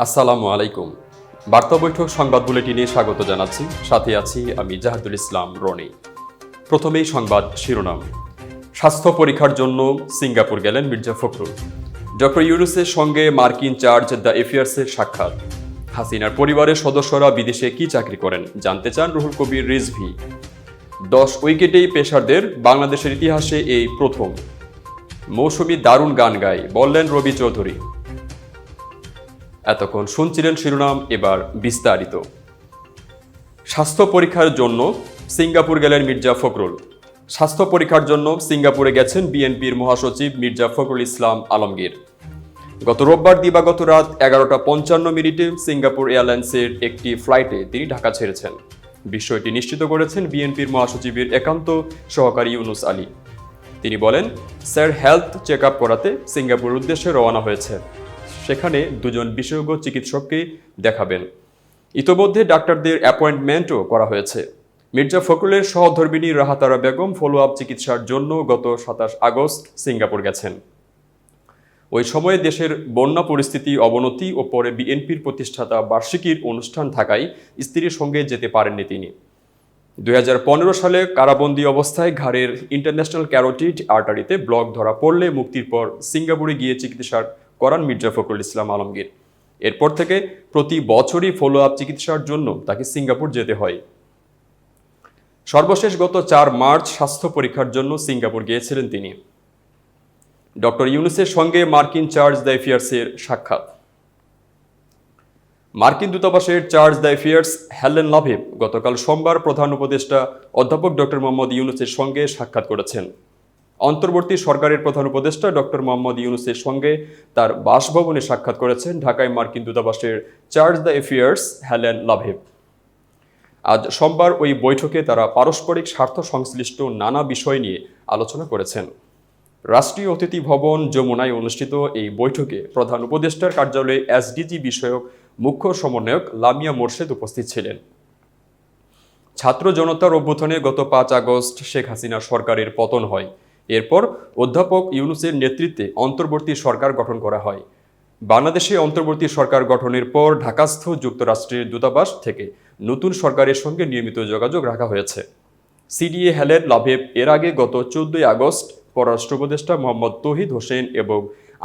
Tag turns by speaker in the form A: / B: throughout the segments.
A: আসসালামু আলাইকুম। বার্তা বৈঠক সংবাদ বুলেটিনে স্বাগত জানাচ্ছি। সাথে আছি আমি জাহাদুল ইসলাম রনি। প্রথমেই সংবাদ শিরোনাম। স্বাস্থ্য পরীক্ষার জন্য সিঙ্গাপুর গেলেন মির্জা ফখরুল। ডক্টর ইউনূসের সঙ্গে মার্কিন চার্জ দ্য এফেয়ার্সের সাক্ষাৎ। হাসিনার পরিবারের সদস্যরা বিদেশে কি চাকরি করেন জানতে চান রুহুল কবির রিজভী। 10 উইকেটেই পেসারদের বাংলাদেশের ইতিহাসে এই প্রথম। মৌসুমী দারুণ গান গায় বললেন রবি চৌধুরী। এতক্ষণ শুনছিলেন শিরোনাম, এবার বিস্তারিত। স্বাস্থ্য পরীক্ষার জন্য সিঙ্গাপুর গেলেন মির্জা ফখরুল। স্বাস্থ্য পরীক্ষার জন্য সিঙ্গাপুরে গেছেন বিএনপির মহাসচিব মির্জা ফখরুল ইসলাম আলমগীর। গত রোববার দিবাগত রাত 11:55 সিঙ্গাপুর এয়ারলাইন্সের একটি ফ্লাইটে তিনি ঢাকা ছেড়েছেন। বিষয়টি নিশ্চিত করেছেন বিএনপির মহাসচিবের একান্ত সহকারী ইউনুস আলী। তিনি বলেন, স্যার হেলথ চেক আপ করাতে সিঙ্গাপুরের উদ্দেশ্যে রওনা হয়েছে। সেখানে দুজন বিশেষজ্ঞ চিকিৎসককে দেখাবেন। ইতোমধ্যে ডাক্তারদের অ্যাপয়েন্টমেন্টও করা হয়েছে। মির্জা ফখরুলের সহধর্মিণী রাহাতারা বেগম ফলো আপ চিকিৎসার জন্য গত 27 আগস্ট সিঙ্গাপুর গেছেন। ওই সময়ে দেশের বন্যা পরিস্থিতি অবনতি ও পরে বিএনপির প্রতিষ্ঠাতা বার্ষিকীর অনুষ্ঠান থাকায় স্ত্রীর সঙ্গে যেতে পারেননি তিনি। 2015 সালে কারাবন্দী অবস্থায় ঘাড়ের ইন্টারন্যাশনাল ক্যারোটিড আর্টারিতে ব্লক ধরা পড়লে মুক্তির পর সিঙ্গাপুরে গিয়ে চিকিৎসা করান মির্জা ফখরুল ইসলাম আলমগীর। এরপর থেকে প্রতি বছরই ফলো আপ চিকিৎসার জন্য তাকে সিঙ্গাপুর যেতে হয়। সর্বশেষ গত 4 মার্চ স্বাস্থ্য পরীক্ষার জন্য সিঙ্গাপুর গিয়েছিলেন তিনি। ডক্টর ইউনূসের সঙ্গে মার্কিন চার্জ দ্য এফেয়ার্সের সাক্ষাৎ। মার্কিন দূতাবাসের চার্জ দ্য এফেয়ার্স হেলেন লাভেব গতকাল সোমবার প্রধান উপদেষ্টা অধ্যাপক ডক্টর মোহাম্মদ ইউনূসের সঙ্গে সাক্ষাৎ করেছেন। অন্তর্বর্তী সরকারের প্রধান উপদেষ্টা ডক্টর মোহাম্মদ ইউনূসের সঙ্গে তার বাসভবনে সাক্ষাৎ করেছেন ঢাকায় মার্কিন দূতাবাসের চার্জ দ্য এফেয়ার্স হেলেন লাভেব। আজ সোমবার ওই বৈঠকে তারা পারস্পরিক স্বার্থ সংশ্লিষ্ট নানা বিষয় নিয়ে আলোচনা করেছেন। রাষ্ট্রীয় অতিথি ভবন যমুনায় অনুষ্ঠিত এই বৈঠকে প্রধান উপদেষ্টার কার্যালয়ে এসডিজি বিষয়ক মুখ্য সমন্বয়ক লামিয়া মোর্শেদ উপস্থিত ছিলেন। ছাত্র জনতার অভ্যুত্থানে গত 5 আগস্ট শেখ হাসিনা সরকারের পতন হয়। এরপর অধ্যাপক ইউনূসের নেতৃত্বে অন্তর্বর্তী সরকার গঠন করা হয়। বাংলাদেশে অন্তর্বর্তী সরকার গঠনের পর ঢাকাস্থ যুক্তরাষ্ট্রের দূতাবাস থেকে নতুন সরকারের সঙ্গে নিয়মিত যোগাযোগ রাখা হয়েছে। সিডিএ হেলেন লাভেব এর আগে গত 14 আগস্ট পররাষ্ট্র উপদেষ্টা মোহাম্মদ তৌহিদ হোসেন এবং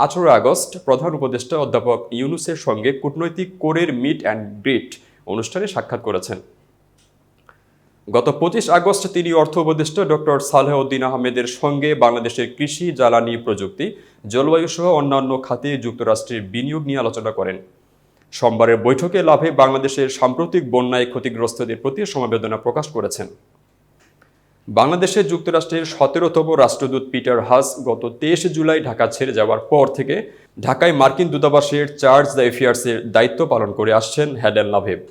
A: 18 আগস্ট প্রধান উপদেষ্টা অধ্যাপক ইউনূসের সঙ্গে কূটনৈতিক কোরের মিট অ্যান্ড গ্রিট অনুষ্ঠানে সাক্ষাৎ করেছেন। গত 25 আগস্ট তিনি অর্থ উপদেষ্টা ডক্টর সালেহ উদ্দিন আহমেদের সঙ্গে বাংলাদেশের কৃষি, জ্বালানি, প্রযুক্তি, জলবায়ু সহ অন্যান্য খাতে যুক্তরাষ্ট্রের বিনিয়োগ নিয়ে আলোচনা করেন। সোমবারের বৈঠকে লাভে বাংলাদেশের সাম্প্রতিক বন্যায় ক্ষতিগ্রস্তদের প্রতি সমবেদনা প্রকাশ করেছেন। বাংলাদেশে যুক্তরাষ্ট্রের 17তম রাষ্ট্রদূত পিটার হাস গত 23 জুলাই ঢাকা ছেড়ে যাওয়ার পর থেকে ঢাকায় মার্কিন দূতাবাসের চার্জ দ্য এফেয়ার্সের দায়িত্ব পালন করে আসছেন হেলেন লাভেব।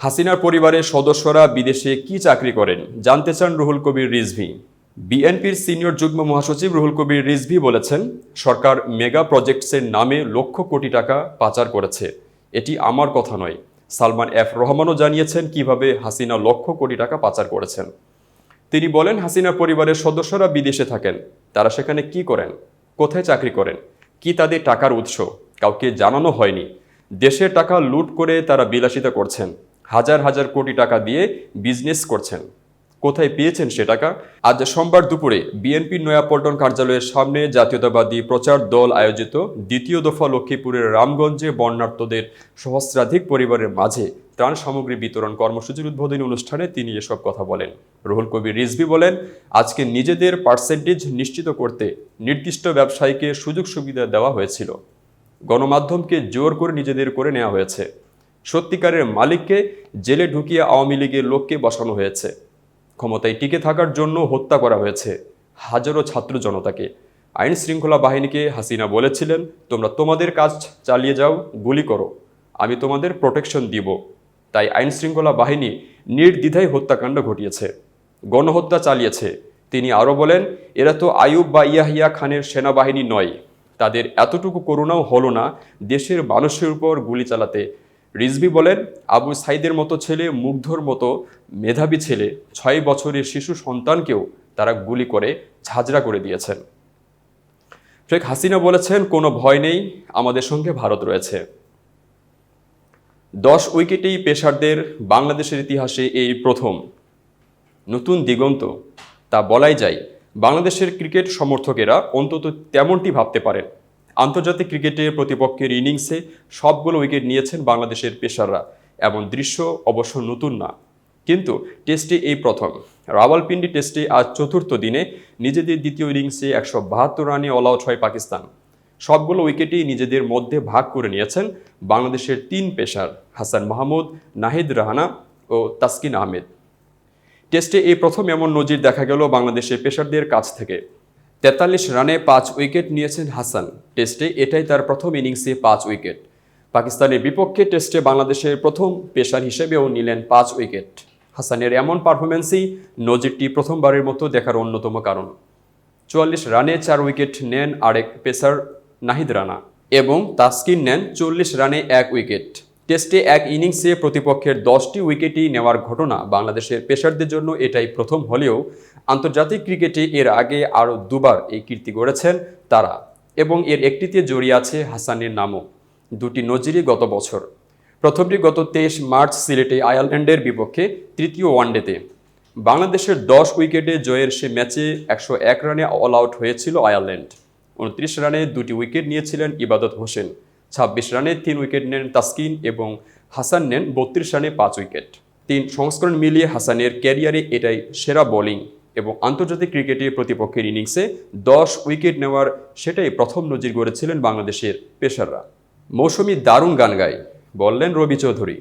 A: হাসিনার পরিবারের সদস্যরা বিদেশে কি চাকরি করেন জানতে চান রুহুল কবির রিজভী। বিএনপির সিনিয়র যুগ্ম মহাসচিব রুহুল কবির রিজভী বলেছেন, সরকার মেগা প্রজেক্টসের নামে লক্ষ কোটি টাকা পাচার করেছে। এটি আমার কথা নয়। সালমান এফ রহমানও জানিয়েছেন কিভাবে হাসিনা লক্ষ কোটি টাকা পাচার করেছেন। তিনি বলেন, হাসিনার পরিবারের সদস্যরা বিদেশে থাকেন। তারা সেখানে কি করেন, কোথায় চাকরি করেন, কি তাদের টাকার উৎস কাউকে জানানো হয়নি। দেশের টাকা লুট করে তারা বিলাসিতা করছেন। হাজার হাজার কোটি টাকা দিয়ে বিজনেস করছেন। কোথায় পেয়েছেন সে টাকা? আজ সোমবার দুপুরে বিএনপির নয়াপল্টন কার্যালয়ের সামনে জাতীয়তাবাদী প্রচার দল আয়োজিত দ্বিতীয় দফা লক্ষ্মীপুরের রামগঞ্জে বন্যার্তদের সহস্রাধিক পরিবারের মাঝে ত্রাণ সামগ্রী বিতরণ কর্মসূচির উদ্বোধনী অনুষ্ঠানে তিনি এসব কথা বলেন। রুহুল কবির রিজভী বলেন, আজকে নিজেদের পার্সেন্টেজ নিশ্চিত করতে নির্দিষ্ট ব্যবসায়ীকে সুযোগ সুবিধা দেওয়া হয়েছিল। গণমাধ্যমকে জোর করে নিজেদের করে নেওয়া হয়েছে। সত্যিকারের মালিককে জেলে ঢুকিয়ে আওয়ামী লীগের লোককে বসানো হয়েছে। ক্ষমতায় টিকে থাকার জন্য হত্যা করা হয়েছে হাজারো ছাত্র জনতাকে। আইন শৃঙ্খলা বাহিনীকে হাসিনা বলেছিলেন, তোমরা তোমাদের কাজ চালিয়ে যাও, গুলি করো, আমি তোমাদের প্রোটেকশন দিব। তাই আইন শৃঙ্খলা বাহিনী নির্দ্বিধায় হত্যাকাণ্ড ঘটিয়েছে, গণহত্যা চালিয়েছে। তিনি আরও বলেন, এরা তো আইয়ুব বা ইয়াহিয়া খানের সেনাবাহিনী নয়। তাদের এতটুকু করুণাও হলো না দেশের মানুষের উপর গুলি চালাতে। রিজভী বলেন, আবু সাইদের মতো ছেলে, মুগ্ধর মতো মেধাবী ছেলে, 6 বছরের শিশু সন্তানকেও তারা গুলি করে ঝাঁঝরা করে দিয়েছেন। শেখ হাসিনা বলেছেন, কোনো ভয় নেই, আমাদের সঙ্গে ভারত রয়েছে। 10 উইকেটেই পেসারদের বাংলাদেশের ইতিহাসে এই প্রথম। নতুন দিগন্ত তা বলাই যায়। বাংলাদেশের ক্রিকেট সমর্থকেরা অন্তত তেমনটি ভাবতে পারেন। আন্তর্জাতিক ক্রিকেটে প্রতিপক্ষের ইনিংসে সবগুলো উইকেট নিয়েছেন বাংলাদেশের পেসাররা। এমন দৃশ্য অবশ্য নতুন না, কিন্তু টেস্টে এই প্রথম। রাওয়ালপিন্ডি টেস্টে আজ চতুর্থ দিনে নিজেদের দ্বিতীয় ইনিংসে 172 রানে অল আউট হয় পাকিস্তান। সবগুলো উইকেটই নিজেদের মধ্যে ভাগ করে নিয়েছেন বাংলাদেশের 3 পেসার হাসান মাহমুদ, নাহিদ রাহানা ও তাসকিন আহমেদ। টেস্টে এই প্রথম এমন নজির দেখা গেল বাংলাদেশের পেসারদের কাছ থেকে। 43 রানে 5 উইকেট নিয়েছেন হাসান। টেস্টে এটাই তার প্রথম ইনিংসে 5 উইকেট। পাকিস্তানের বিপক্ষে টেস্টে বাংলাদেশের প্রথম পেসার হিসেবেও নিলেন 5 উইকেট। হাসানের এমন পারফরম্যান্সই নজিরটি প্রথমবারের মতো দেখার অন্যতম কারণ। 44 রানে 4 উইকেট নেন আরেক পেসার নাহিদ রানা এবং তাসকিন নেন 40 রানে 1 উইকেট। টেস্টে এক ইনিংসে প্রতিপক্ষের 10টি উইকেটই নেওয়ার ঘটনা বাংলাদেশের পেসারদের জন্য এটাই প্রথম হলেও আন্তর্জাতিক ক্রিকেটে এর আগে আরও দুবার এই কীর্তি গড়েছেন তারা, এবং এর একটিতে জড়িয়ে আছে হাসানের নামও। দুটি নজিরই গত বছর। প্রথমটি গত 23 মার্চ সিলেটে আয়ারল্যান্ডের বিপক্ষে তৃতীয় ওয়ানডেতে। বাংলাদেশের 10 উইকেটে জয়ের সে ম্যাচে 101 রানে অল আউট হয়েছিল আয়ারল্যান্ড। 29 রানে 2টি উইকেট নিয়েছিলেন ইবাদত হোসেন। 26 রানে 3 উইকেট নেন তাসকিন এবং হাসান নেন 32 রানে 5 উইকেট। 3 সংস্করণ মিলিয়ে হাসানের ক্যারিয়ারে এটাই সেরা বোলিং, এবং আন্তর্জাতিক ক্রিকেটে প্রতিপক্ষের ইনিংসে 10 উইকেট নেওয়ার সেটাই প্রথম নজির গড়েছিলেন বাংলাদেশের পেসাররা। মৌসুমী দারুণ গান গায়, বললেন রবি চৌধুরী।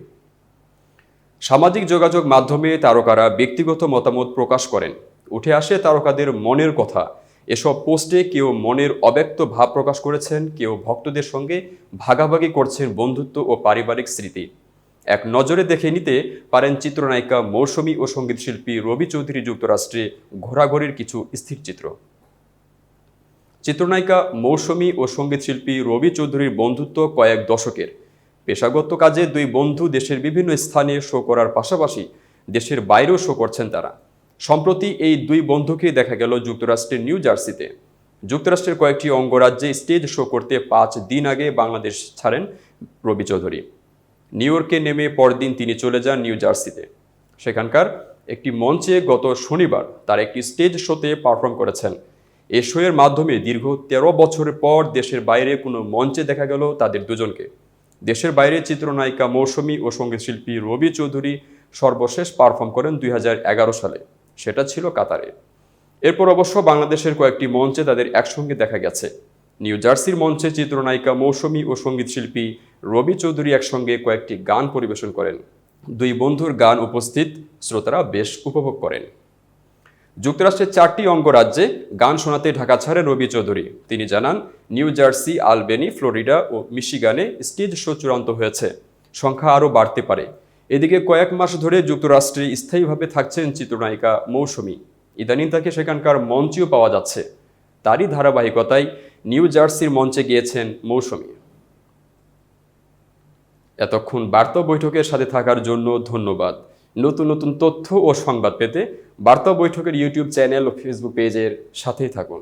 A: সামাজিক যোগাযোগ মাধ্যমে তারকারা ব্যক্তিগত মতামত প্রকাশ করেন। উঠে আসে তারকাদের মনের কথা। এসব পোস্টে কেউ মনের অব্যক্ত ভাব প্রকাশ করেছেন, কেউ ভক্তদের সঙ্গে ভাগাভাগি করছেন বন্ধুত্ব ও পারিবারিক স্মৃতি। এক নজরে দেখে নিতে পারেন চিত্রনায়িকা মৌসুমী ও সঙ্গীতশিল্পী রবি চৌধুরী যুক্তরাষ্ট্রে ঘোরাঘুরির কিছু স্থিরচিত্র। চিত্রনায়িকা মৌসুমী ও সঙ্গীতশিল্পী রবি চৌধুরীর বন্ধুত্ব কয়েক দশকের। পেশাগত কাজে 2 বন্ধু দেশের বিভিন্ন স্থানে শো করার পাশাপাশি দেশের বাইরেও শো করছেন তারা। সম্প্রতি এই 2 বন্ধুকে দেখা গেল যুক্তরাষ্ট্রের নিউ জার্সিতে। যুক্তরাষ্ট্রের কয়েকটি অঙ্গরাজ্যে স্টেজ শো করতে 5 দিন আগে বাংলাদেশ ছাড়েন রবি চৌধুরী। নিউ ইয়র্কে নেমে পরদিন তিনি চলে যান নিউ জার্সিতে। সেখানকার একটি মঞ্চে গত শনিবার তার একটি স্টেজ শোতে পারফর্ম করেছেন। এই শোয়ের মাধ্যমে দীর্ঘ 13 বছর পর দেশের বাইরে কোনো মঞ্চে দেখা গেল তাদের দুজনকে। দেশের বাইরে চিত্রনায়িকা মৌসুমী ও সঙ্গীতশিল্পী রবি চৌধুরী সর্বশেষ পারফর্ম করেন 2011 সালে। সেটা ছিল কাতারে। এরপর অবশ্য বাংলাদেশের কয়েকটি মঞ্চে তাদের একসঙ্গে দেখা গেছে। নিউ জার্সির মঞ্চে চিত্রনায়িকা মৌসুমী ও সঙ্গীতশিল্পী রবি চৌধুরী একসঙ্গে কয়েকটি গান পরিবেশন করেন। 2 বন্ধুর গান উপস্থিত শ্রোতারা বেশ উপভোগ করেন। যুক্তরাষ্ট্রের 4টি অঙ্গরাজ্যে গান শোনাতে ঢাকা ছাড়েন রবি চৌধুরী। তিনি জানান, নিউ জার্সি, আলবেনি, ফ্লোরিডা ও মিশিগানে স্টেজ শো চূড়ান্ত হয়েছে। সংখ্যা আরও বাড়তে পারে। এদিকে কয়েক মাস ধরে যুক্তরাষ্ট্রে স্থায়ীভাবে থাকছেন চিত্রনায়িকা মৌসুমী। ইদানিং তাকে সেখানকার মঞ্চেও পাওয়া যাচ্ছে। তারই ধারাবাহিকতায় নিউ জার্সির মঞ্চে গিয়েছেন মৌসুমী। এতক্ষণ বার্তা বৈঠকের সাথে থাকার জন্য ধন্যবাদ। নতুন নতুন তথ্য ও সংবাদ পেতে বার্তা বৈঠকের ইউটিউব চ্যানেল ও ফেসবুক পেজের সাথেই থাকুন।